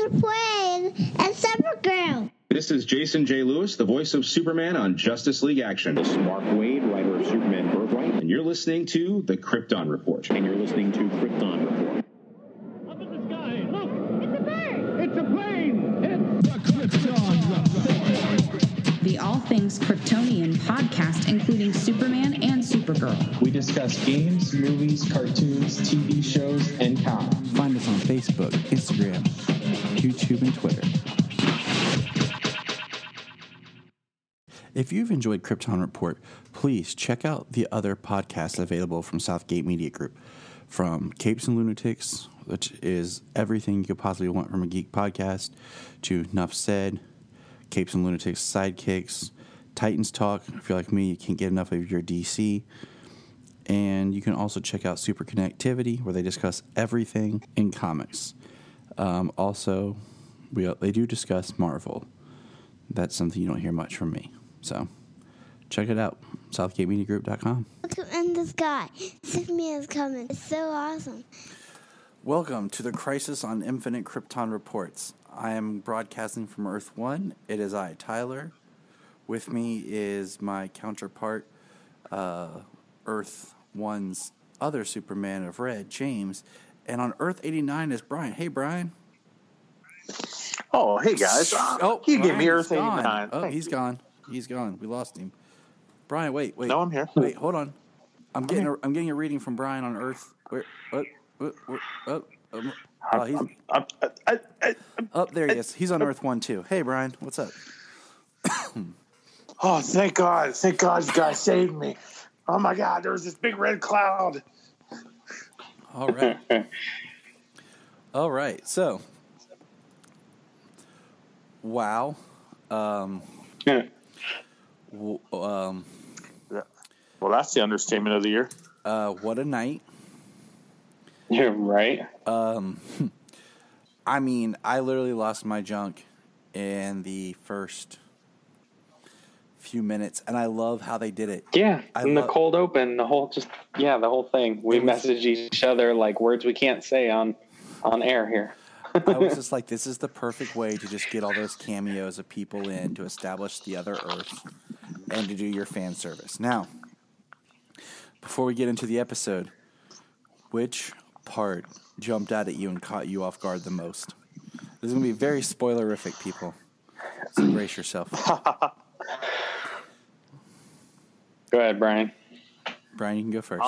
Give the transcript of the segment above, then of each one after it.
Report and Supergirl. This is Jason J. Lewis, the voice of Superman on Justice League Action. This is Mark Wade, writer of Superman Birthright. And you're listening to the Krypton Report. And you're listening to Krypton Report. Up in the sky, look! It's a bird! It's a plane! It's the Krypton Report! The All Things Kryptonian podcast, including Superman and Supergirl. We discuss games, movies, cartoons, TV shows, and comics. Find us on Facebook, Instagram, YouTube, and Twitter. If you've enjoyed Krypton Report, please check out the other podcasts available from Southgate Media Group. From Capes and Lunatics, which is everything you could possibly want from a geek podcast, to Nuff Said, Capes and Lunatics Sidekicks, Titans Talk. If you're like me, you can't get enough of your DC. And you can also check out Super Connectivity, where they discuss everything in comics. Also, they do discuss Marvel. That's something you don't hear much from me. So, check it out. SouthgateMediaGroup.com. Look in the sky. Superman is coming. It's so awesome. Welcome to the Crisis on Infinite Krypton Reports. I am broadcasting from Earth 1. It is I, Tyler. With me is my counterpart, Earth 1's other Superman of Red, James. And on Earth 89 is Bryan. Hey, Bryan. Oh, hey, guys. He gave me Earth 89. Oh, he's gone. He's gone. We lost him. Bryan, wait. No, I'm here. Wait, hold on. I'm getting a reading from Bryan on Earth. There he is. He's on Earth 1 too. Hey, Bryan, what's up? Oh, thank God. Thank God you guys saved me. Oh, my God. There was this big red cloud. All right. All right. So, wow. Well, that's the understatement of the year. What a night. You're right. I mean, I literally lost my junk in the first few minutes, and I love how they did it. Yeah, the cold open, the whole thing. We messaged each other like words we can't say on air here. I was just like, this is the perfect way to just get all those cameos of people in to establish the other Earth and to do your fan service. Now, before we get into the episode, which part jumped out at you and caught you off guard the most? This is going to be very spoilerific, people. So brace yourself. Go ahead, Bryan. Bryan, you can go first.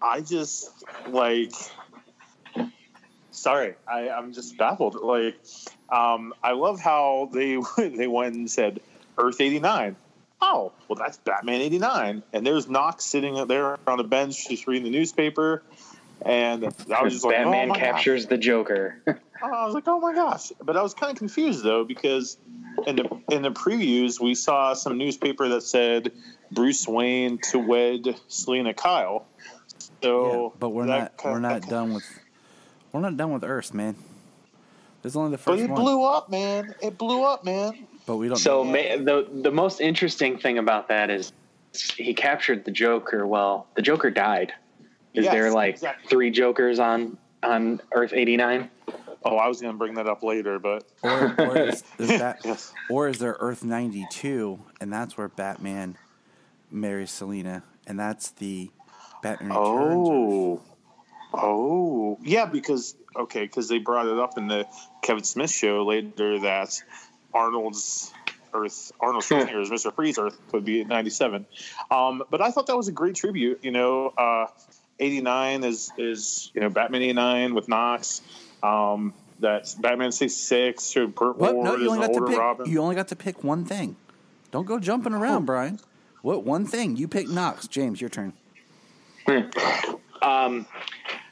I just, sorry, I'm just baffled. I love how they went and said Earth 89. Oh, well, that's Batman 89. And there's Knox sitting there on a bench just reading the newspaper. And I was just like, Batman captures the Joker. I was like, oh, my gosh. But I was kind of confused, though, because in the previews, we saw some newspaper that said Bruce Wayne to wed Selina Kyle. So, yeah, but we're not done with Earth, man. This is only the first one. But it blew up, man. It blew up, man. But we don't. So the most interesting thing about that is he captured the Joker. Well, the Joker died. Is there exactly 3 Jokers on Earth 89? Oh, I was going to bring that up later, but or is there Earth 92, and that's where Batman marries Selina, and that's the Batman Returns. Oh, yeah, because they brought it up in the Kevin Smith show later that Arnold Schwarzenegger's Mr. Freeze Earth would be at 97. But I thought that was a great tribute. 89 is Batman 89 with Knox. That's Batman 66. So Burt Ward is an older Robin. You only got to pick one thing. Don't go jumping around, Bryan. What one thing? You picked Knox. James, your turn.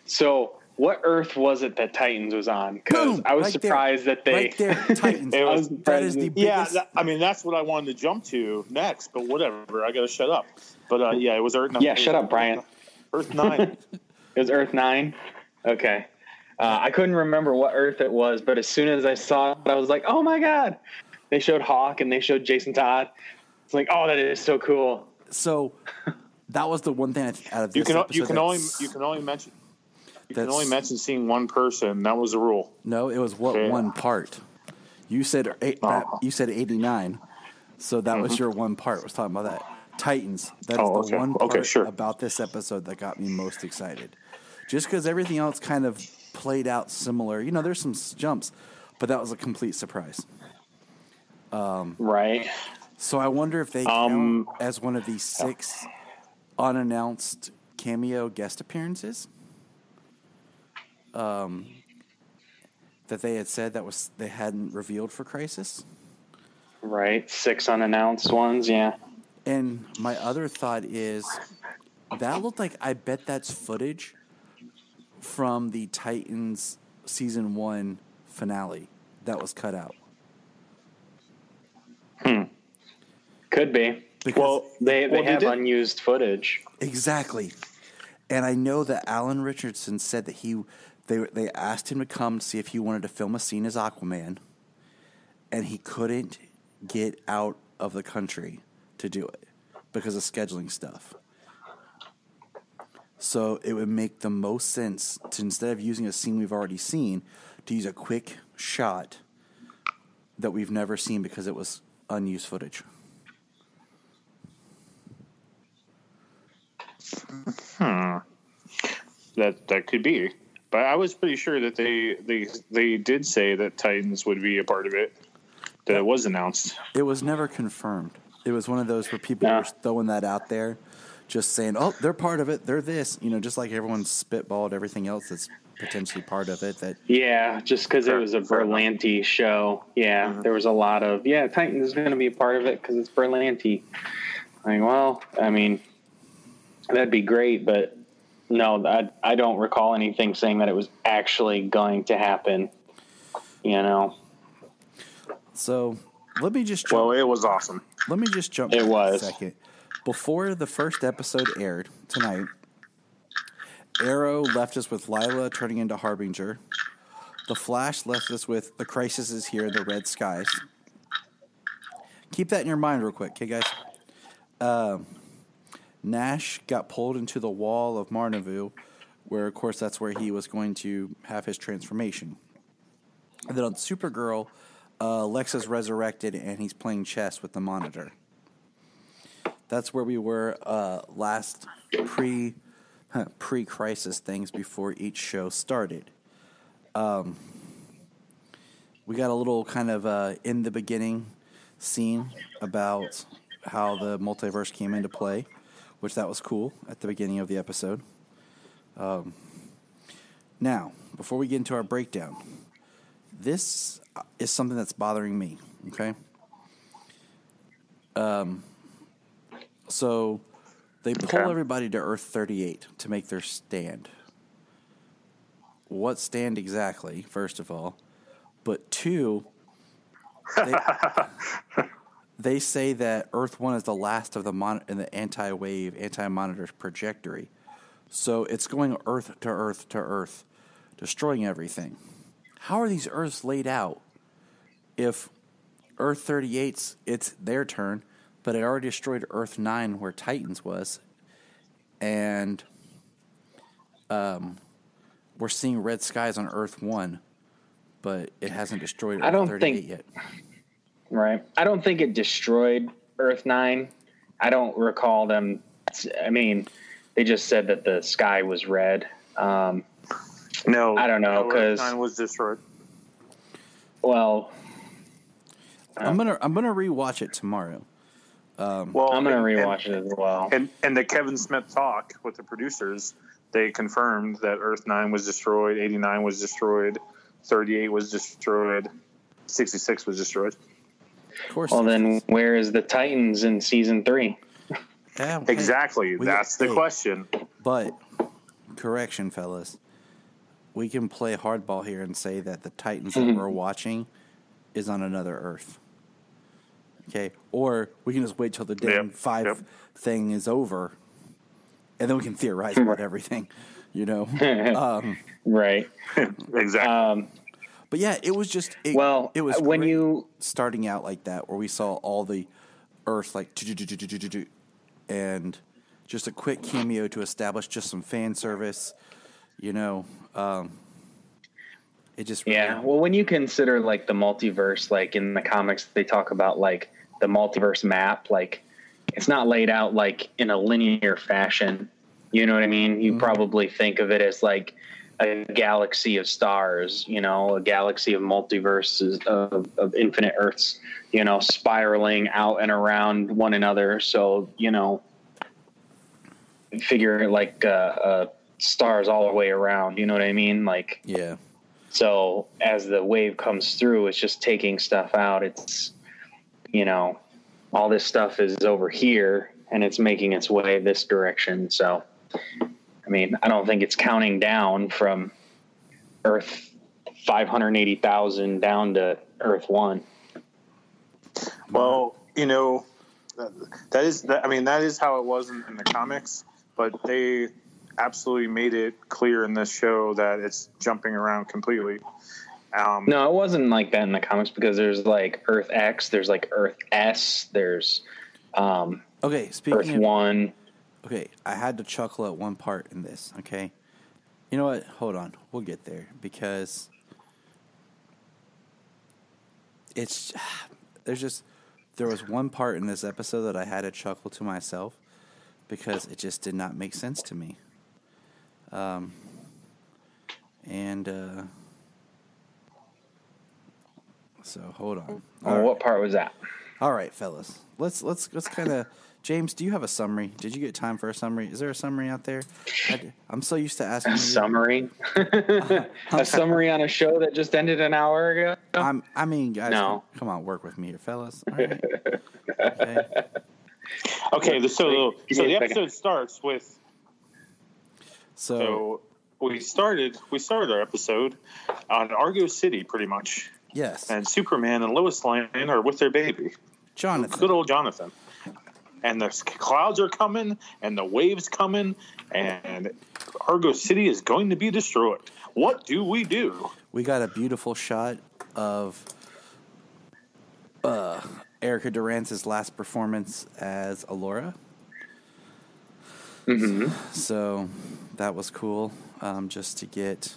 So what Earth was it that Titans was on? Because I was surprised that they... Right there, Titans. That is the biggest... Yeah, that's what I wanted to jump to next, but whatever. I got to shut up. But, it was Earth 9. Yeah, shut up, Bryan. Earth 9. It was Earth 9? Okay. I couldn't remember what Earth it was, but as soon as I saw it, I was like, oh, my God. They showed Hawk and they showed Jason Todd. It's like, oh, that is so cool. So that was the one thing out of this episode. You can only mention... can only mention seeing one person. That was the rule. No, it was one part. You said you said 89, so that was your one part. I was talking about that. Titans. That's the one part about this episode that got me most excited. Just because everything else kind of played out similar. You know, there's some jumps, but that was a complete surprise. Right. So I wonder if they count as one of these 6 unannounced cameo guest appearances that they had said they hadn't revealed for Crisis. Right. 6 unannounced ones, yeah. And my other thought is that looked like, I bet that's footage from the Titans season 1 finale that was cut out. Could be. Because they have unused footage. Exactly. And I know that Alan Richardson said that they asked him to come to see if he wanted to film a scene as Aquaman, and he couldn't get out of the country to do it because of scheduling stuff. So it would make the most sense to, instead of using a scene we've already seen, to use a quick shot that we've never seen because it was unused footage. That could be. But I was pretty sure that they did say that Titans would be a part of it, that it was announced. It was never confirmed. It was one of those where people were throwing that out there, just saying, oh, they're part of it, they're this. You know, just like everyone's spitballed everything else that's potentially part of it. Just because it was a Berlanti show. Yeah, there was a lot of, Titans is going to be a part of it because it's Berlanti. Like, well, I mean, that'd be great, but no, I don't recall anything saying that it was actually going to happen, you know. So let me just jump. Well, it was awesome. Let me just jump it back was. a second. Before the first episode aired tonight, Arrow left us with Lila turning into Harbinger. The Flash left us with The Crisis is Here in the Red Skies. Keep that in your mind real quick, okay, guys? Nash got pulled into the wall of Marneville, where, of course, that's where he was going to have his transformation. And then on Supergirl, Lexa's resurrected, and he's playing chess with the Monitor. That's where we were last pre-crisis things before each show started. We got a little kind of in the beginning scene about how the multiverse came into play, which that was cool at the beginning of the episode. Now, before we get into our breakdown, this is something that's bothering me, okay? So they pull everybody to Earth 38 to make their stand. What stand exactly, first of all? But 2, they say that Earth 1 is the last of the anti-wave, anti-monitor trajectory. So it's going Earth to Earth to Earth, destroying everything. How are these Earths laid out if Earth 38's, it's their turn, but it already destroyed Earth 9 where Titans was, and we're seeing red skies on Earth 1, but it hasn't destroyed Earth 38 yet. Right. I don't think it destroyed Earth 9. I don't recall them. I mean, they just said that the sky was red. No, I don't know, because Earth 9 was destroyed. Well, I'm gonna rewatch it tomorrow. I'm gonna rewatch it as well. And the Kevin Smith talk with the producers, they confirmed that Earth 9 was destroyed, 89 was destroyed, 38 was destroyed, 66 was destroyed. Of course. Well, then where is the Titans in season 3? Yeah, exactly. That's the question. But, correction, fellas. We can play hardball here and say that the Titans that we're watching is on another Earth. Okay? Or we can just wait till the damn 5 thing is over, and then we can theorize about everything, you know? Right. Exactly. But yeah, it was just it was when great you starting out like that, where we saw all the Earth like and just a quick cameo to establish just some fan service, It just really, Yeah. Well, when you consider like the multiverse, like in the comics, they talk about like the multiverse map, like it's not laid out like in a linear fashion. You know what I mean? You probably think of it as like a galaxy of stars, a galaxy of multiverses of infinite Earths, spiraling out and around one another. So, figure like stars all the way around. You know what I mean? Like, yeah. So as the wave comes through, it's just taking stuff out. It's, all this stuff is over here and it's making its way this direction. So, I mean, I don't think it's counting down from Earth 580,000 down to Earth 1. Well, that is how it was in the comics, but they absolutely made it clear in this show that it's jumping around completely. No, it wasn't like that in the comics because there's like Earth X, there's like Earth S, there's okay, speaking Earth of 1. Okay, I had to chuckle at one part in this, okay? You know what? Hold on. We'll get there because there was one part in this episode that I had to chuckle to myself because it just did not make sense to me. So hold on. What part was that? All right, fellas. Let's kind of. James, do you have a summary? Did you get time for a summary? Is there a summary out there? I'm so used to asking you. Summary? A summary on a show that just ended an hour ago? Guys, no. Come on, work with me here, fellas. All right. Okay. Okay, so the episode starts with. So we started our episode on Argo City, pretty much. Yes. And Superman and Lois Lane are with their baby, Jonathan. Good old Jonathan. And the clouds are coming, and the waves coming, and Argo City is going to be destroyed. What do? We got a beautiful shot of Erica Durance's last performance as Allura. Mm-hmm. So that was cool, just to get,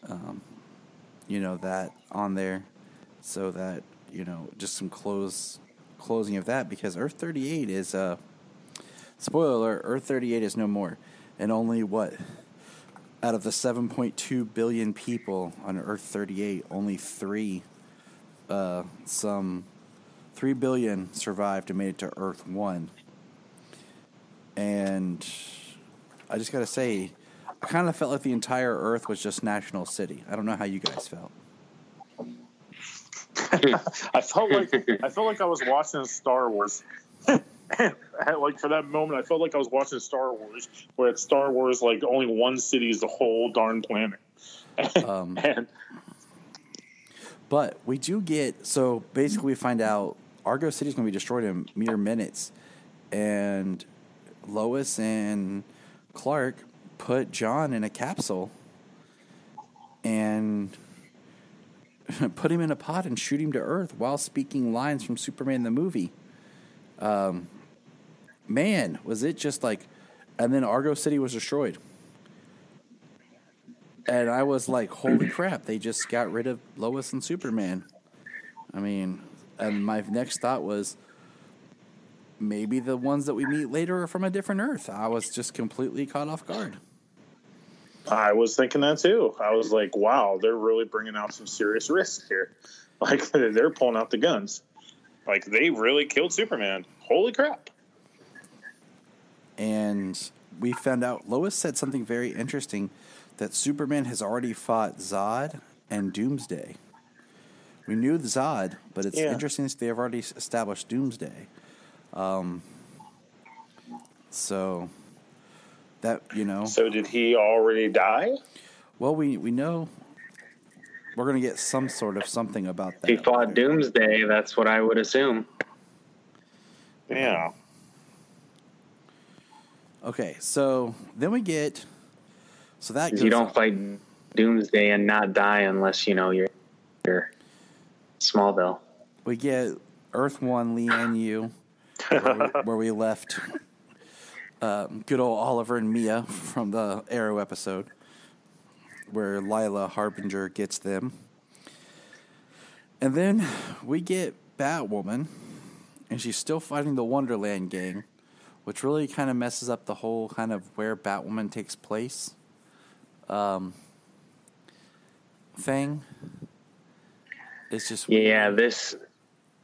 that on there, so that just some closing of that, because Earth 38 is spoiler alert, Earth 38 is no more, and only out of the 7.2 billion people on Earth 38, only 3 billion survived and made it to Earth 1. And I just gotta say, I kind of felt like the entire Earth was just National City. I don't know how you guys felt. I felt like I was watching Star Wars. Like for that moment, I felt like I was watching Star Wars, where at Star Wars, like only one city is the whole darn planet. But we do get, so basically we find out Argo City is going to be destroyed in mere minutes, and Lois and Clark put John in a capsule and put him in a pod and shoot him to Earth while speaking lines from Superman the movie. Man, was it just like... And then Argo City was destroyed. And I was like, holy crap, they just got rid of Lois and Superman. I mean, and my next thought was, maybe the ones that we meet later are from a different Earth. I was just completely caught off guard. I was thinking that too. I was like, wow, they're really bringing out some serious risks here. Like, they're pulling out the guns. Like, they really killed Superman. Holy crap. And we found out, Lois said something very interesting, that Superman has already fought Zod and Doomsday. We knew the Zod, but it's interesting that they have already established Doomsday. So that, So did he already die? Well, we know we're going to get some sort of something about that. He fought Doomsday, that's what I would assume. Yeah. Okay, so then we get... So that goes you don't fight Doomsday and not die unless, you're Smallville. We get Earth 1, Lee and you, where we left good old Oliver and Mia from the Arrow episode. where Lila Harbinger gets them. And then we get Batwoman, and she's still fighting the Wonderland gang, which really kind of messes up the whole kind of where Batwoman takes place thing. It's just weird. Yeah,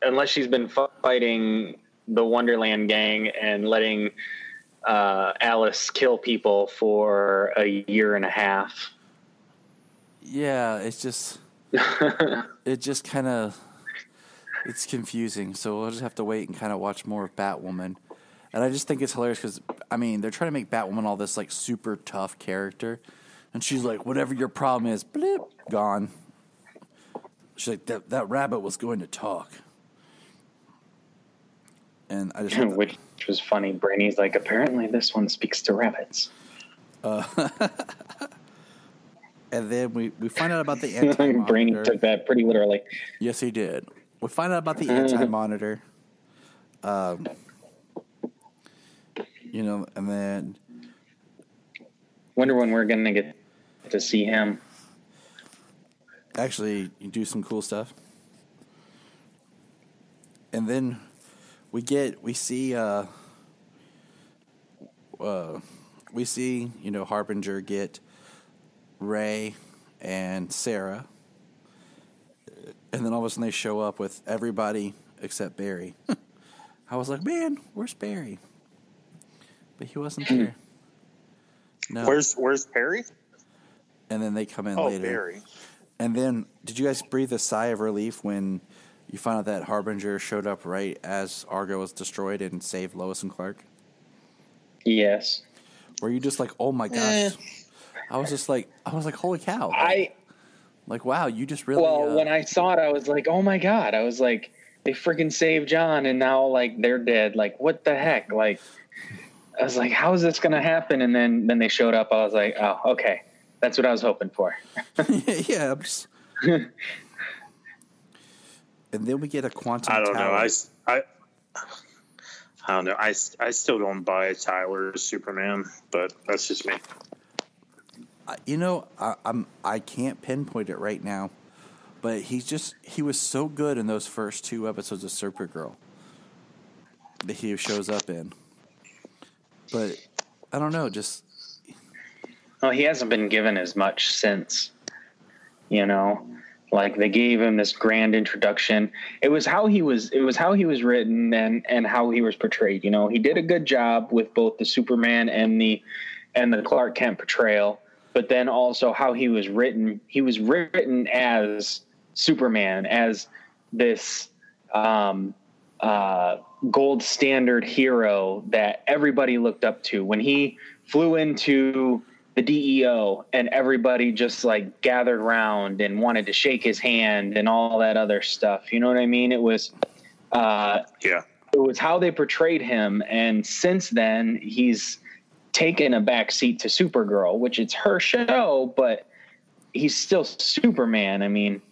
unless she's been fighting the Wonderland gang and letting Alice kill people for a year and a half. Yeah, it's just it's confusing. So we'll just have to wait and kind of watch more of Batwoman. And I just think it's hilarious because, I mean, they're trying to make Batwoman all this, like, super tough character. And she's like, whatever your problem is, blip, gone. She's like, that rabbit was going to talk. And I just... Which was funny. Brainy's like, apparently this one speaks to rabbits. And then we find out about the anti-monitor. Brainy took that pretty literally. Yes, he did. We find out about the anti-monitor. And then... Wonder when we're going to get to see him. Actually, you do some cool stuff. And then we see, Harbinger get Ray and Sarah. And then all of a sudden they show up with everybody except Barry. I was like, man, where's Barry? But he wasn't there. No. Where's Perry? And then they come in later. Oh, Barry. And then, did you guys breathe a sigh of relief when you found out that Harbinger showed up right as Argo was destroyed and saved Lois and Clark? Yes. Were you just like, oh my gosh? I was like, holy cow. Wow, you just really... Well, when I saw it, I was like, oh my God. I was like, they freaking saved John and now, like, they're dead. Like, what the heck? Like, I was like, how is this going to happen? And then they showed up. I was like, oh, okay. That's what I was hoping for. Yeah. And then we get a quantum I don't tower. know. I don't know. I still don't buy Tyler's Superman, but that's just me. I can't pinpoint it right now, but he was so good in those first 2 episodes of Supergirl that he shows up in. But I don't know, just... Well, he hasn't been given as much since, like they gave him this grand introduction. It was how he was written and how he was portrayed. He did a good job with both the Superman and the Clark Kent portrayal, but then also how he was written. He was written as Superman, as this gold standard hero that everybody looked up to. When he flew into the DEO and everybody just like gathered around and wanted to shake his hand and all that other stuff. You know what I mean? It was, it was how they portrayed him. And since then he's taken a back seat to Supergirl, which it's her show, but he's still Superman. I mean,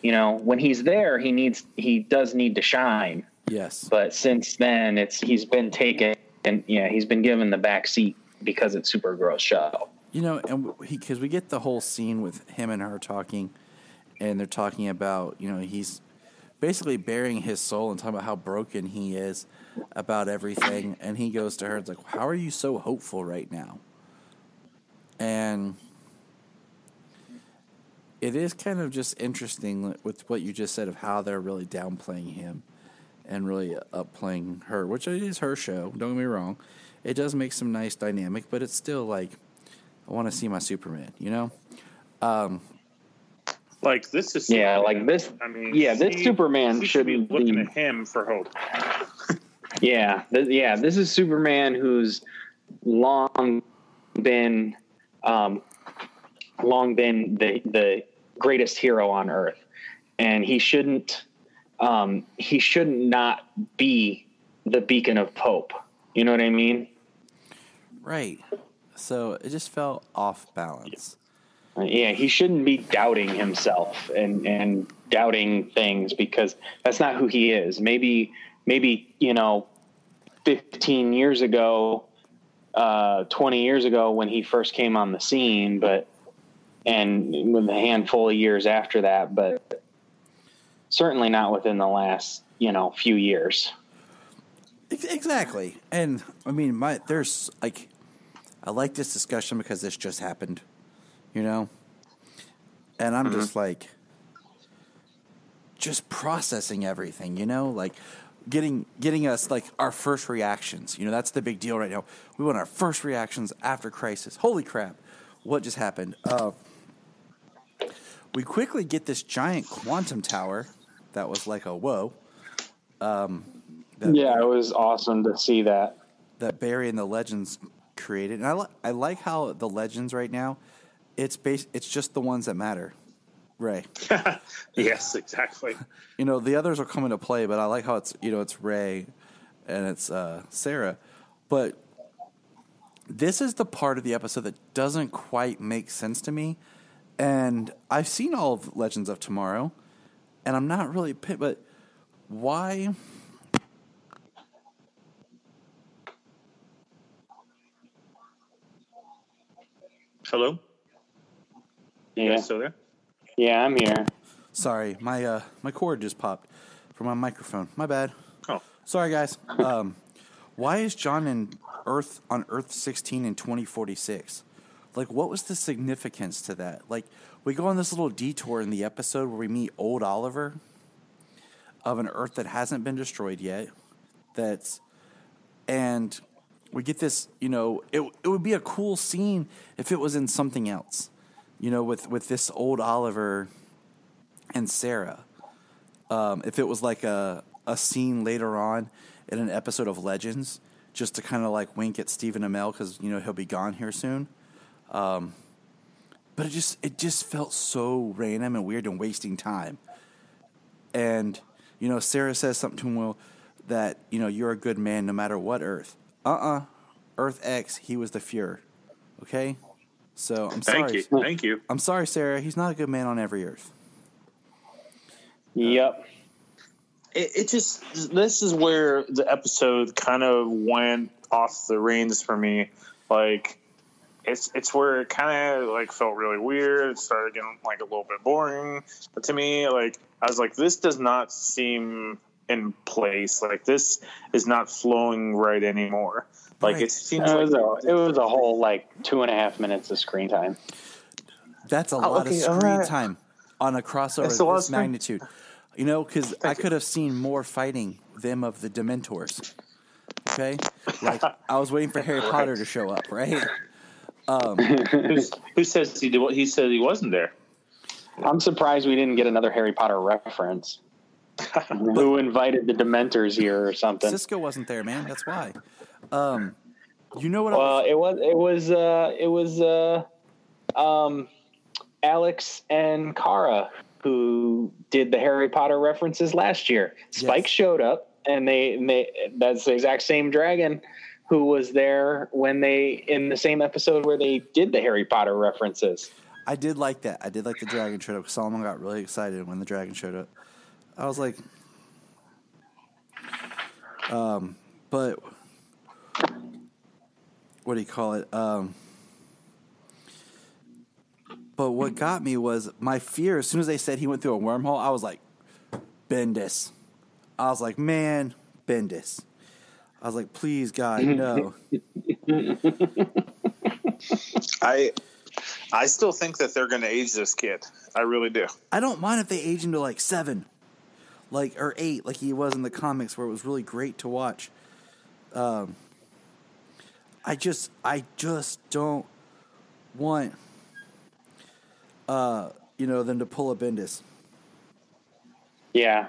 when he's there, he does need to shine. Yes. But since then he's been taken and he's been given the back seat because it's Supergirl's show. And because we get the whole scene with him and her talking, and they're talking about, he's basically bearing his soul and talking about how broken he is about everything. And he goes to her, it's like, how are you so hopeful right now? And it is kind of just interesting with what you just said of how they're really downplaying him and really upplaying her, which it is her show. Don't get me wrong. It does make some nice dynamic, but it's still like, I want to see my Superman, Like this is this. I mean, this Superman should be looking at him for hope. This is Superman who's long been the greatest hero on Earth, and he shouldn't not be the beacon of hope. You know what I mean? Right. So it just felt off balance. Yeah, he shouldn't be doubting himself and doubting things because that's not who he is. Maybe 15 years ago, 20 years ago when he first came on the scene, but and with a handful of years after that, but certainly not within the last, few years. Exactly. And I mean, there's like, I like this discussion because this just happened, and I'm just like, just processing everything, like getting us like our first reactions. That's the big deal right now. We want our first reactions after Crisis. Holy crap. What just happened? We quickly get this giant quantum tower that was like a whoa. It was awesome to see that. That Barry and the Legends created. And I like how the Legends right now, it's just the ones that matter. Ray. Yes, exactly. The others will come into play, but I like how it's, it's Ray and it's Sarah. But this is the part of the episode that doesn't quite make sense to me. And I've seen all of Legends of Tomorrow, and I'm not really pissed, but why? Hello? Yeah. You guys still there? Yeah, I'm here. Sorry, my cord just popped from my microphone. My bad. Oh. Sorry, guys. Why is John on Earth 16 in 2046? Like, what was the significance to that? Like, we go on this little detour in the episode where we meet old Oliver of an Earth that hasn't been destroyed yet. And we get this, it would be a cool scene if it was in something else, with this old Oliver and Sarah. If it was like a scene later on in an episode of Legends, just to kind of like wink at Stephen Amell because, he'll be gone here soon. But it just felt so random and weird and wasting time. And, Sarah says something to him, that, you're a good man no matter what Earth. Earth X, he was the Fuhrer. Okay? So, I'm sorry. Thank you. I'm sorry, Sarah. He's not a good man on every Earth. Yep. This is where the episode kind of went off the reins for me. Like, it's where it kind of like felt really weird. It started getting like a little bit boring. But to me, like, I was like, this does not seem in place. Like, this is not flowing right anymore. Like, right. It seems it was a whole like 2.5 minutes of screen time. That's a lot of screen time on a crossover of this magnitude. Because I could have seen more fighting them of the Dementors. Okay? Like, I was waiting for Harry Potter to show up, right? Who says he did what he said he wasn't there? I'm surprised we didn't get another Harry Potter reference. Who invited the Dementors here or something? Cisco wasn't there, man. That's why. You know what? It was Alex and Kara who did the Harry Potter references last year. Spike showed up, and they that's the exact same dragon who was there when in the same episode where they did the Harry Potter references. I did like that. I did like the dragon showed up. Solomon got really excited when the dragon showed up. I was like, but what do you call it? But what got me was my fear. As soon as they said he went through a wormhole, I was like, Bendis. I was like, man, Bendis. I was like, please, God, no. I still think that they're going to age this kid. I really do. I don't mind if they age him to like 7, or 8, like he was in the comics, where it was really great to watch. I just don't want, them to pull a Bendis. Yeah.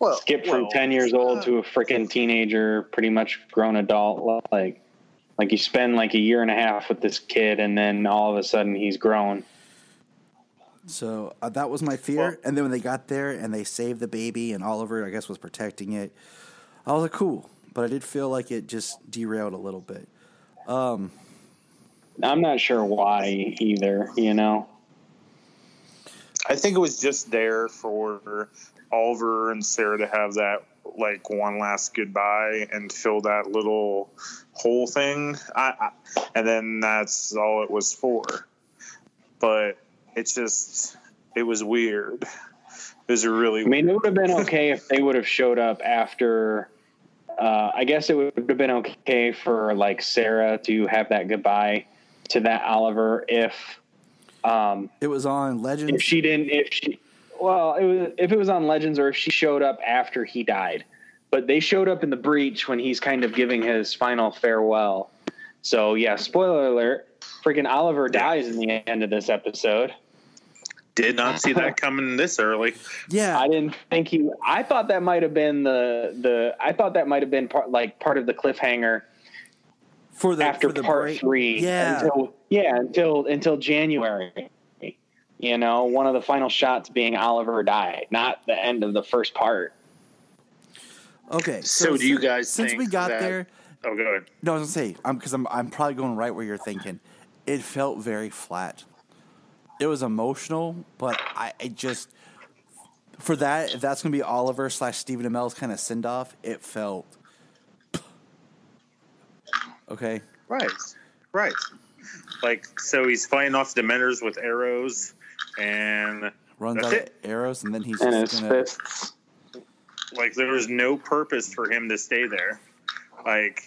Well, skip from 10 years old to a freaking teenager, pretty much grown adult. Like you spend like a year and a half with this kid, and then all of a sudden he's grown. So that was my fear. Well, and then when they got there and they saved the baby, and Oliver, I guess, was protecting it, I was like, cool. But I did feel like it just derailed a little bit. I'm not sure why either, I think it was just there for Oliver and Sarah to have that like one last goodbye and fill that little whole thing. And then that's all it was for. But it was weird. It was really. I mean, it would have been okay if they would have showed up after. I guess it would have been okay for like Sarah to have that goodbye to that Oliver if it was on Legends. If it was on Legends or if she showed up after he died, but they showed up in the breach when he's kind of giving his final farewell. So yeah, spoiler alert: freaking Oliver dies in the end of this episode. Did not see that coming this early. Yeah, I didn't think he. I thought that might have been I thought that might have been part of the cliffhanger for part break. 3. Yeah, until January. You know, one of the final shots being Oliver died, not the end of the first part. Okay, so do you guys since think we got that, there? Oh, go ahead. No, I was gonna say because I'm probably going right where you're thinking. It felt very flat. It was emotional, but I just for that if that's gonna be Oliver / Stephen Amell's kind of send off, it felt okay. Right. Like so, he's fighting off Dementors with arrows and runs out of arrows, and then he's and just his gonna. fists. Like there was no purpose for him to stay there. Like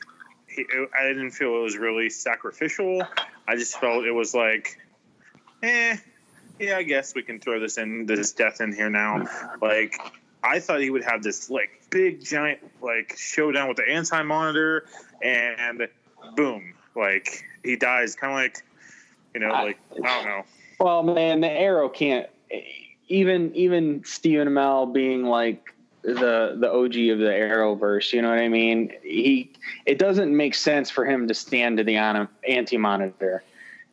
I didn't feel it was really sacrificial. I just felt it was like, yeah, I guess we can throw this death in here now. Like I thought he would have this like big giant like showdown with the Anti-Monitor, and boom, like he dies. Kind of like, like I don't know. Well, man, the arrow can't. Even Stephen Amell being like the OG of the Arrowverse, you know what I mean? It doesn't make sense for him to stand to the Anti-Monitor.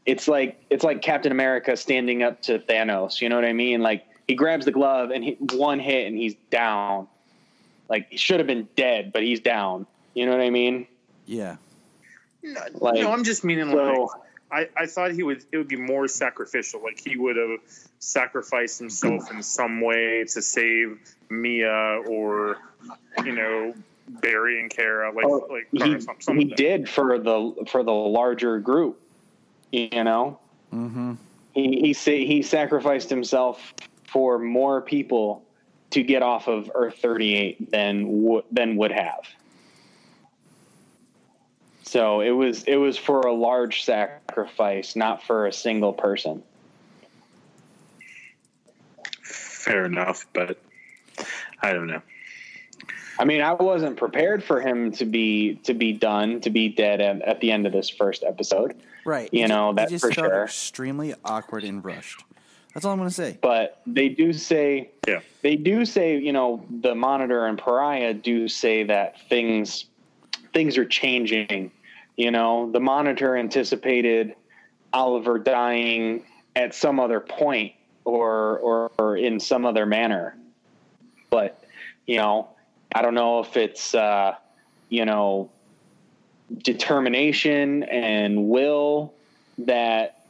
It's like Captain America standing up to Thanos, you know what I mean? Like he grabs the glove and one hit and he's down. Like he should have been dead, but he's down. You know what I mean? Yeah. No, I'm just meaning I thought it would be more sacrificial. Like he would have sacrificed himself in some way to save Mia or, Barry and Kara. He did for the larger group, Mm-hmm. He sacrificed himself for more people to get off of Earth 38 than would have. So it was for a large sacrifice, not for a single person. Fair enough, but I don't know. I mean, I wasn't prepared for him to be dead at the end of this first episode. Right. That's just for felt sure. Extremely awkward and rushed. That's all I'm going to say. But they do say, the Monitor and Pariah do say that things are changing. The Monitor anticipated Oliver dying at some other point or in some other manner. But, I don't know if it's, determination and will that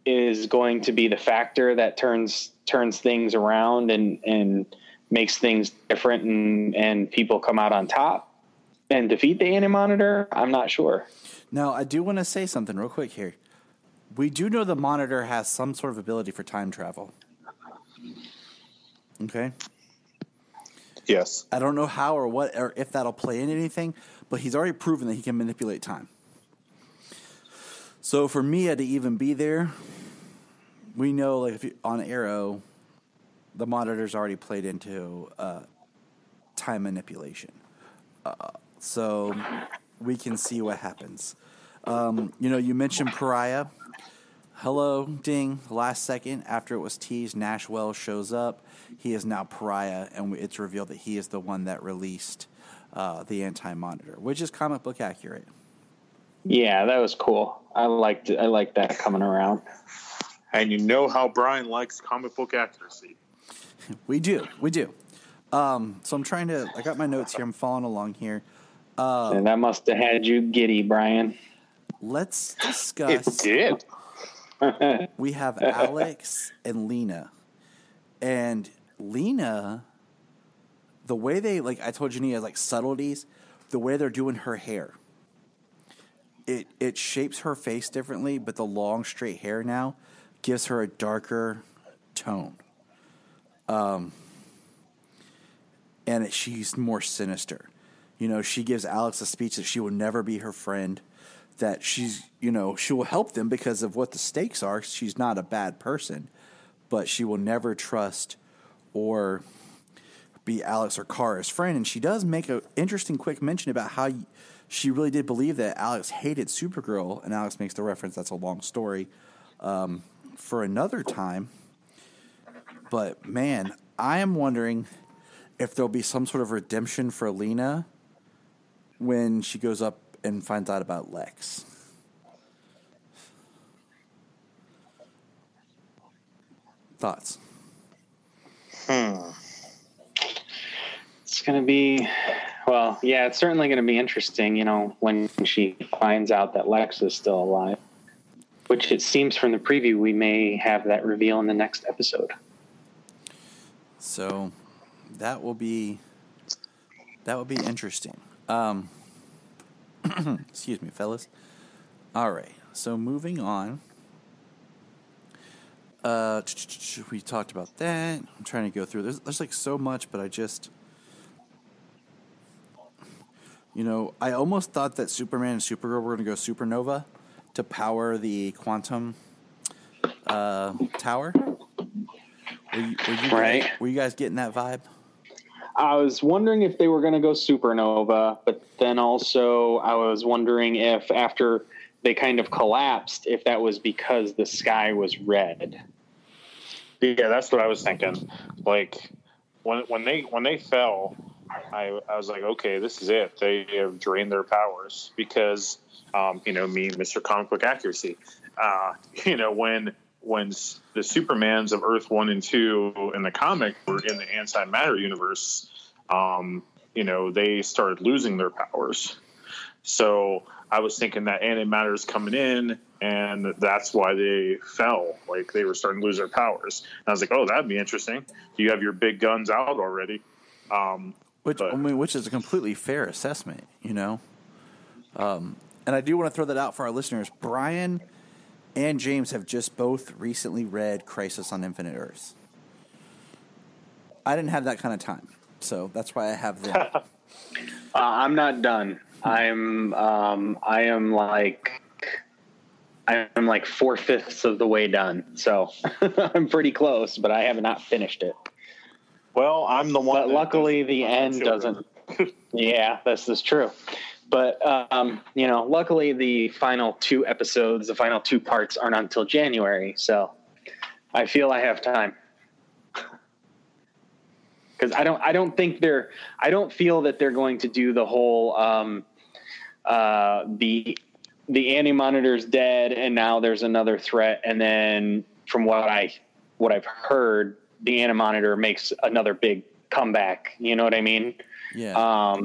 is going to be the factor that turns things around and makes things different and people come out on top and defeat the Anti-Monitor. I'm not sure. Now, I do want to say something real quick here. We do know the Monitor has some sort of ability for time travel. Okay? Yes. I don't know how or what or if that'll play in anything, but he's already proven that he can manipulate time. So for Mia to even be there, we know like on Arrow, the Monitor's already played into time manipulation. So we can see what happens. You mentioned Pariah. Hello, ding. Last second, after it was teased, Nash Wells shows up. He is now Pariah, and it's revealed that he is the one that released the Anti-Monitor, which is comic book accurate. Yeah, that was cool. I liked that coming around. And you know how Bryan likes comic book accuracy. We do. So I'm trying to. I got my notes here. I'm following along here. And that must have had you giddy, Bryan. Let's discuss. It did. We have Alex and Lena. And Lena, the way they, like I told Jania, like subtleties, the way they're doing her hair. It shapes her face differently, but the long straight hair now gives her a darker tone. And she's more sinister. You know, she gives Alex a speech that she will never be her friend, that she's, you know, she will help them because of what the stakes are. She's not a bad person, but she will never trust or be Alex or Kara's friend. And she does make an interesting quick mention about how she really did believe that Alex hated Supergirl, and Alex makes the reference, that's a long story, for another time. But, man, I am wondering if there'll be some sort of redemption for Lena when she goes up and finds out about Lex. Thoughts? It's going to be, well, yeah, it's certainly going to be interesting, you know, when she finds out that Lex is still alive, which it seems from the preview we may have that reveal in the next episode. So that will be interesting. Excuse me, fellas. All right. So moving on. We talked about that. I'm trying to go through. There's like so much, but I just, you know, I almost thought that Superman and Supergirl were going to go supernova to power the quantum tower. Were you guys getting that vibe? I was wondering if they were going to go supernova, but then also I was wondering if after they kind of collapsed, if that was because the sky was red. Yeah, that's what I was thinking. Like when they fell, I was like, okay, this is it. They have drained their powers because, you know, me, Mr. Comic Book Accuracy. You know, when the Supermans of Earth 1 and 2 in the comic were in the antimatter universe, you know, they started losing their powers. So I was thinking that antimatter's coming in, and that's why they fell. Like, they were starting to lose their powers. And I was like, oh, that'd be interesting. You have your big guns out already. Which is a completely fair assessment, you know? And I do want to throw that out for our listeners. Bryan and James have just both recently read Crisis on Infinite Earths. I didn't have that kind of time, so that's why I have them. I'm not done. I am like 4/5 of the way done. So I'm pretty close, but I have not finished it. Well, I'm the one. But luckily the end doesn't. Yeah, this is true. But, you know, luckily the final 2 episodes, the final 2 parts aren't until January. So I feel I have time. Because I don't feel that they're going to do the whole, the Anti-Monitor's dead and now there's another threat. And then from what I've heard, the Anti-Monitor makes another big comeback. You know what I mean? Yeah.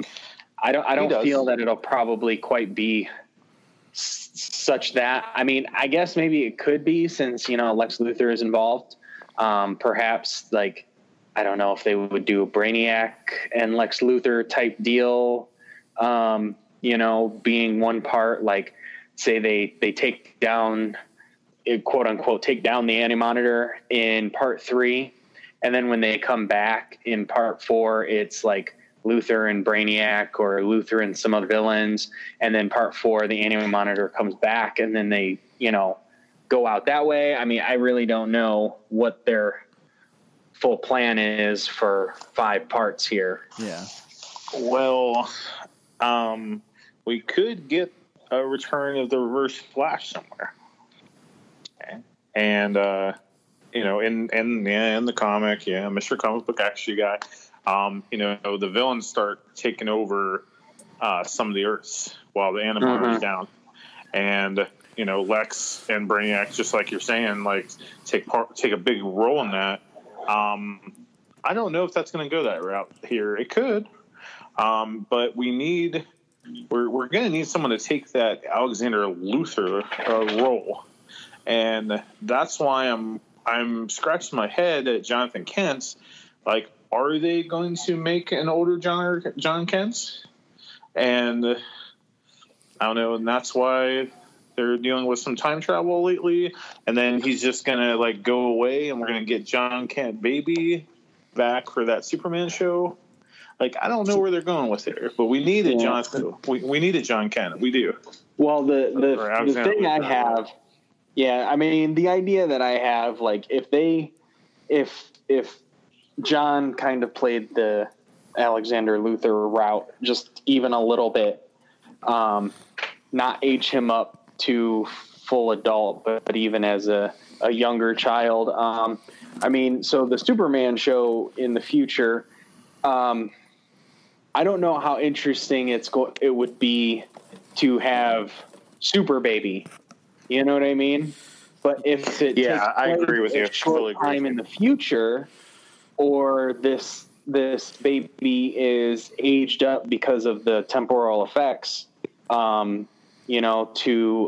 I don't feel that it'll probably quite be such that. I mean, I guess maybe it could be since, you know, Lex Luthor is involved. Perhaps, like, I don't know if they would do a Brainiac and Lex Luthor type deal, you know, being one part, like, say they take down, quote unquote, take down the Anti-Monitor in part 3. And then when they come back in part 4, it's like Luthor and Brainiac or Luthor and some other villains. And then part 4, the Anti-Monitor comes back and then they, you know, go out that way. I mean, I really don't know what their full plan is for 5 parts here. Yeah. Well, we could get a return of the Reverse Flash somewhere. Okay. And, you know, in the comic, yeah, Mr. Comic Book Action guy, you know, the villains start taking over some of the Earths while the Anti-Monitor is down. And, you know, Lex and Brainiac, just like you're saying, like, take a big role in that. I don't know if that's going to go that route here. It could. But we're going to need someone to take that Alexander Luthor role. And that's why I'm scratching my head at Jonathan Kent's. Like, are they going to make an older John Kent? And I don't know, and that's why they're dealing with some time travel lately, and then he's just gonna like go away, and we're gonna get John Kent baby back for that Superman show. Like, I don't know where they're going with it, but we need a John. We need a John Kent. We do. Well, the thing I have, I mean, the idea that I have, like, if John kind of played the Alexander Luthor route just even a little bit, not age him up to full adult, but even as a younger child. I mean, so the Superman show in the future, I don't know how interesting it would be to have Super Baby. You know what I mean? But if it takes I agree with you. Short time in the future, or this baby is aged up because of the temporal effects, to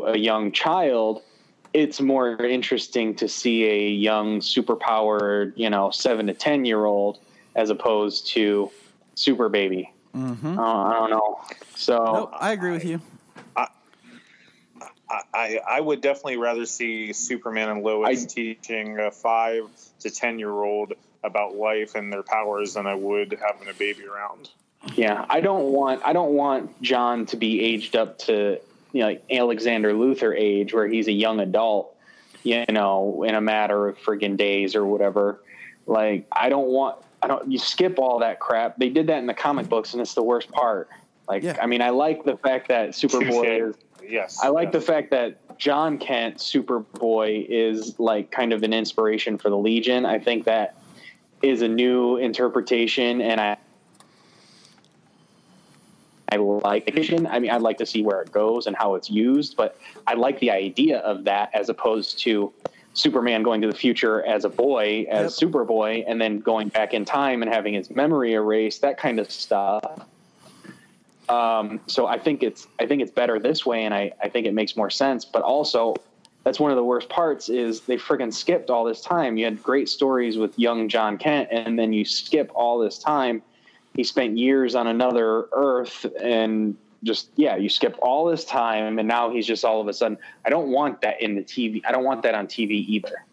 a young child, it's more interesting to see a young, superpowered, 7 to 10-year-old as opposed to Super Baby. Mm-hmm. I don't know. So nope, I agree with you. I would definitely rather see Superman and Lois teaching a 5 to 10-year-old about life and their powers than I would having a baby around. Yeah, I don't want John to be aged up to like Alexander Luthor age, where he's a young adult, in a matter of friggin' days or whatever. Like, you skip all that crap. They did that in the comic books, and it's the worst part. Like, I mean, I like the fact that Superboy is. Yes. I like the fact that John Kent, Superboy, is like kind of an inspiration for the Legion. I think that is a new interpretation, and I like it. I mean, I'd like to see where it goes and how it's used, but I like the idea of that as opposed to Superman going to the future as a boy, as Superboy, and then going back in time and having his memory erased, that kind of stuff. So I think it's better this way, and I think it makes more sense. But also, that's one of the worst parts is they friggin' skipped all this time. You had great stories with young John Kent, and then you skip all this time. He spent years on another Earth, and you skip all this time, and now he's just all of a sudden. I don't want that in the TV. I don't want that on TV either.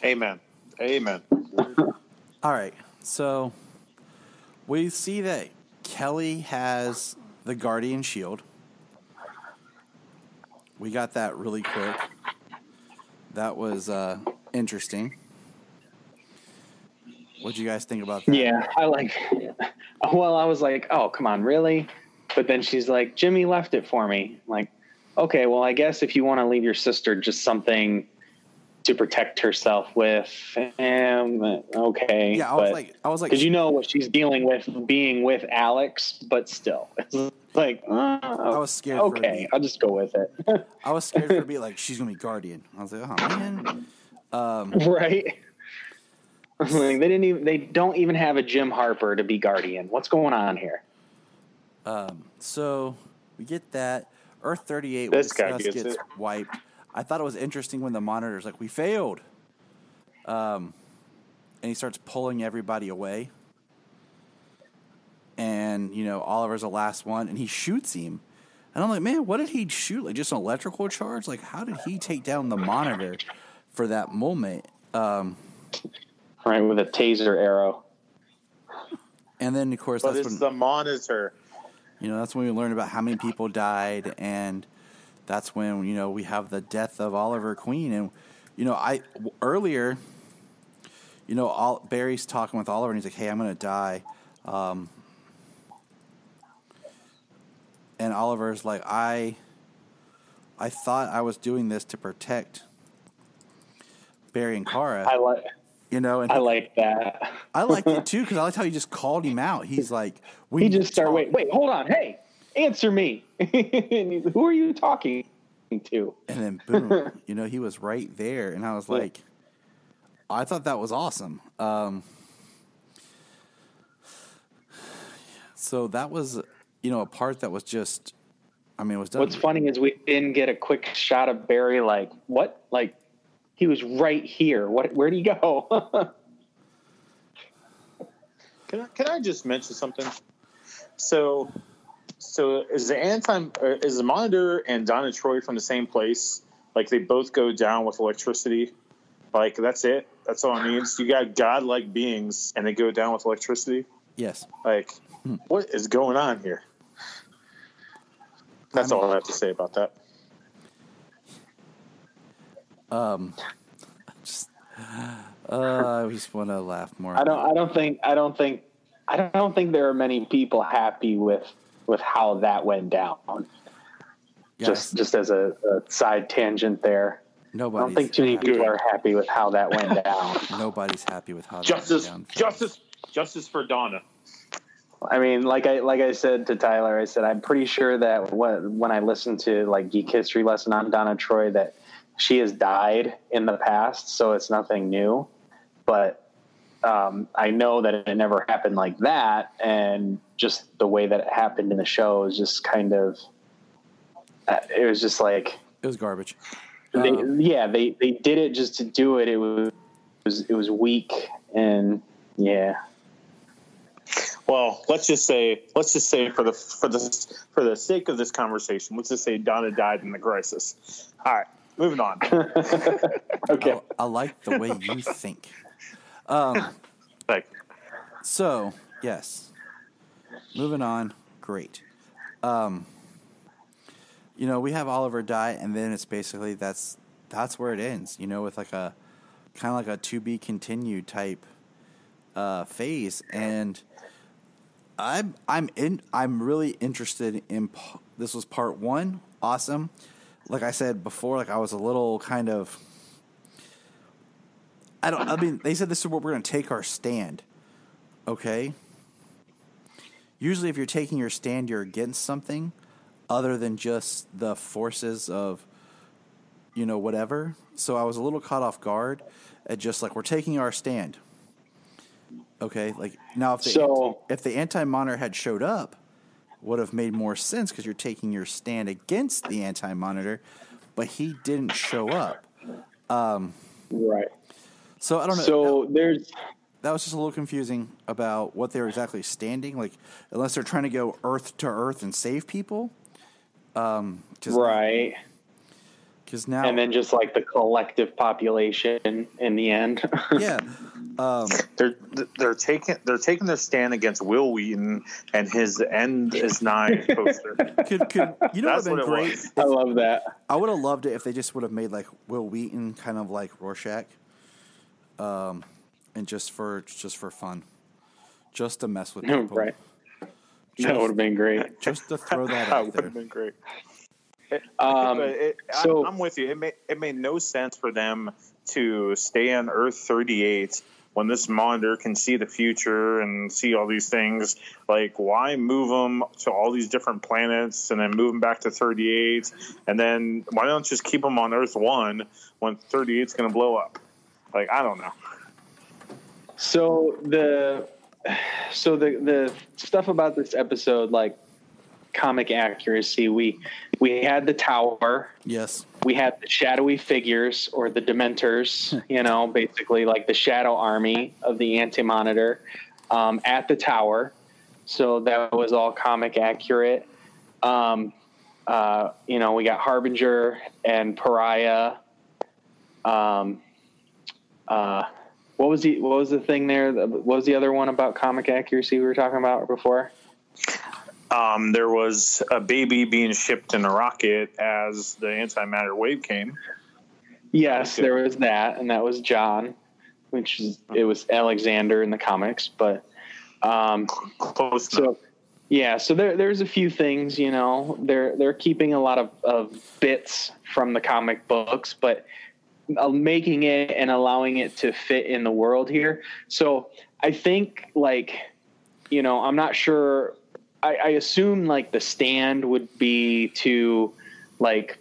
Amen. All right, so we see that Kelly has the Guardian Shield. We got that really quick. That was interesting. What'd you guys think about that? Yeah, I was like, oh, come on, really? But then she's like, Jimmy left it for me. I'm like, okay, well, I guess if you want to leave your sister just something to protect herself with, okay. Yeah, I was like, because you know what she's dealing with being with Alex, but still, it's like, I was scared. Okay, I'll just go with it. I was scared for her to be like, she's gonna be Guardian. I was like, oh man, right. Like, they don't even have a Jim Harper to be Guardian. What's going on here? So we get that Earth 38 gets wiped. I thought it was interesting when the monitor's like, we failed. And he starts pulling everybody away. And, Oliver's the last one, and he shoots him. And I'm like, man, what did he shoot? Like, just an electrical charge? Like, how did he take down the monitor for that moment? Right, with a taser arrow. And then, of course, that's the monitor. That's when we learned about how many people died, and that's when, we have the death of Oliver Queen. And, earlier, Barry's talking with Oliver, and he's like, hey, I'm going to die. And Oliver's like, I thought I was doing this to protect Barry and Kara. And I like that. I liked it too, because I liked how he just called him out. He's like, he just started, wait, hold on. Hey, answer me. Who are you talking to? And then boom, he was right there. And I was like, I thought that was awesome. So that was, a part that was just, it was done. What's funny is we didn't get a quick shot of Barry, like, what? Like, he was right here. Where'd he go? Can I just mention something? So So is the Monitor and Donna Troy from the same place? Like they both go down with electricity? Like that's it? That's all it needs? You got godlike beings and they go down with electricity? Yes. Like, what is going on here? That's all I have to say about that. I just want to laugh more. I don't think there are many people happy with how that went down. Yes. Just as a side tangent there. I don't think too many people are happy with how that went down. Nobody's happy with how that went down. Justice for Donna. I mean, like I said to Tyler, I said I'm pretty sure that when I listened to like Geek History Lesson on Donna Troy that she has died in the past, so it's nothing new. But I know that it never happened like that, and just the way that it happened in the show is just kind of it was just like it was garbage. They did it just to do it. It was weak, and yeah. Well, let's just say for the sake of this conversation, let's just say Donna died in the crisis. All right, moving on. Okay. I like the way you think. So yes, moving on. Great. We have Oliver die, and then it's basically that's where it ends. With like a kind of like a to be continued type phase, and I'm really interested in. This was part 1, awesome. Like I said before, like I was a little kind of. They said this is where we're going to take our stand. Okay. Usually, if you're taking your stand, you're against something other than just the forces of, whatever. So I was a little caught off guard at just like, we're taking our stand. Okay. Like now, if the Anti-Monitor had showed up, would have made more sense because you're taking your stand against the Anti-Monitor, but he didn't show up. Right. So I don't know. So that was just a little confusing about what they were exactly standing, like unless they're trying to go Earth to Earth and save people. Right. Because now, and then just like the collective population in the end. Yeah. They're taking their stand against Will Wheaton and his "End is Nigh" poster. Could would have been great. I love that. I would have loved it if they just would have made like Will Wheaton kind of like Rorschach, and just for fun, just to mess with people. Right. That would have been great. Just to throw that out there. Would have been great. I'm with you. It made no sense for them to stay on Earth 38 when this Monitor can see the future and see all these things. Like, why move them to all these different planets and then move them back to 38? And then why don't just keep them on Earth 1 when 38's going to blow up? Like, I don't know. So the stuff about this episode, like comic accuracy, we had the tower. Yes. We had the shadowy figures or the Dementors, basically like the shadow army of the Anti-Monitor at the tower. So that was all comic accurate. We got Harbinger and Pariah. What was the thing there? What was the other one about comic accuracy we were talking about before? There was a baby being shipped in a rocket as the antimatter wave came. Yes, there was that, and that was John, it was Alexander in the comics, but close enough. So there's a few things, they're keeping a lot of bits from the comic books, but making it and allowing it to fit in the world here. So I think I'm not sure. I assume like the stand would be to like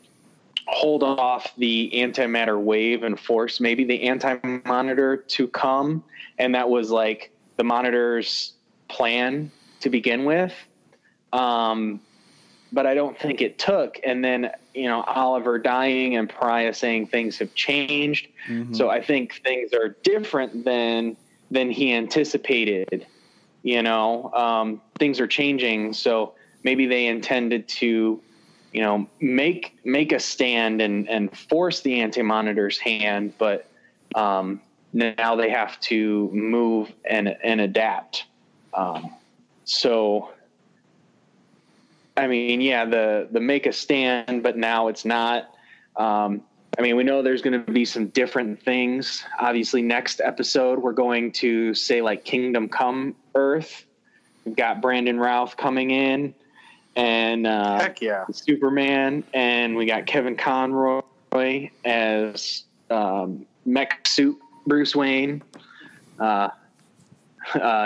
hold off the antimatter wave and force maybe the Anti-Monitor to come. And that was like the Monitor's plan to begin with. But I don't think it took. And then, Oliver dying and Pariah saying things have changed. Mm-hmm. So I think things are different than he anticipated. Things are changing. So maybe they intended to, make a stand and force the Anti-Monitor's hand, but now they have to move and adapt. So, I mean, yeah, the make a stand, but now it's not. We know there's going to be some different things. Obviously, next episode, we're going to say like Kingdom Come Earth. We've got Brandon Routh coming in, and heck yeah, Superman, and we got Kevin Conroy as mech suit Bruce Wayne.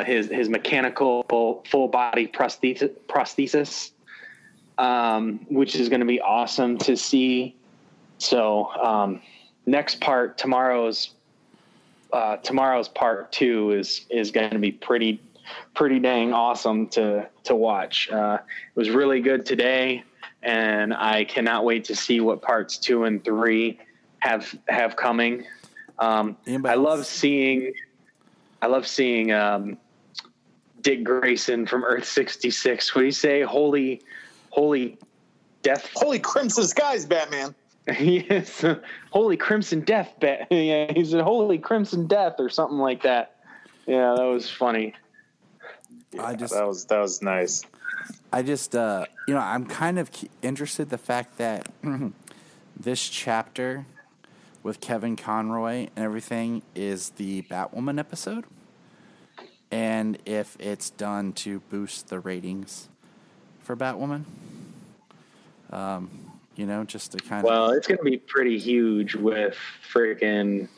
His mechanical full body prosthesis, which is going to be awesome to see. So next part, tomorrow's part 2 is going to be pretty dang awesome to watch. It was really good today, and I cannot wait to see what parts 2 and 3 have coming. I love seeing Dick Grayson from Earth 66. What do you say? Holy death. Holy Crimson Skies, Batman. Yes. Holy Crimson Death. Yeah, he said Holy Crimson Death or something like that. Yeah, that was funny. That was nice. I just, I'm kind of interested in the fact that this chapter with Kevin Conroy and everything is the Batwoman episode. And if it's done to boost the ratings for Batwoman, just to kind of. Well, it's going to be pretty huge with freaking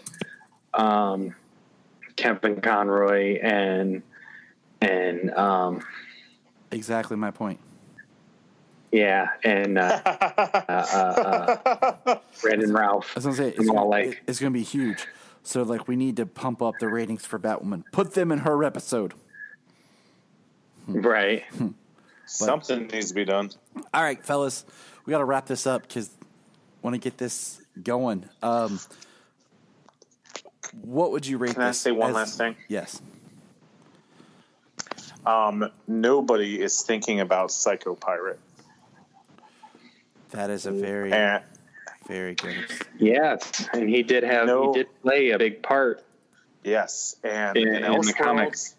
Kevin Conroy and exactly my point. Yeah, and Brandon Routh. I was going to say, it's going to be huge. So, we need to pump up the ratings for Batwoman. Put them in her episode. Right. Something needs to be done. All right, fellas. We got to wrap this up because I want to get this going. What would you rate this? Can I say one last thing? Yes. Nobody is thinking about Psycho Pirate. That is a very good. Yes, and he did play a big part. Yes, and in the comics.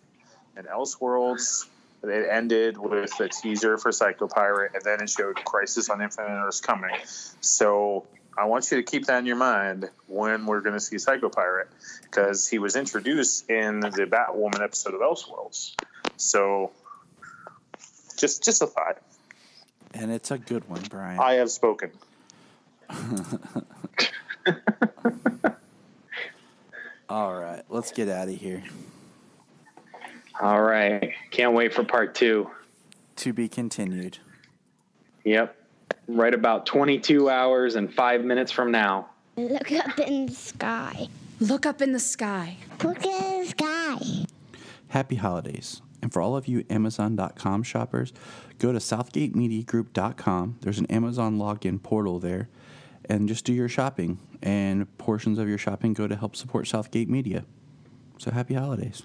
In Elseworlds, it ended with a teaser for Psycho Pirate, and then it showed Crisis on Infinite Earths coming. So I want you to keep that in your mind when we're going to see Psycho Pirate, because he was introduced in the Batwoman episode of Elseworlds. So just a thought. And it's a good one, Brian. I have spoken. All right, let's get out of here. All right. Can't wait for part 2. To be continued. Yep. Right about 22 hours and 5 minutes from now. Look up in the sky. Look up in the sky. Look in the sky. Happy holidays. And for all of you Amazon.com shoppers, go to SouthgateMediaGroup.com. There's an Amazon login portal there. And just do your shopping. And portions of your shopping go to help support Southgate Media. So happy holidays.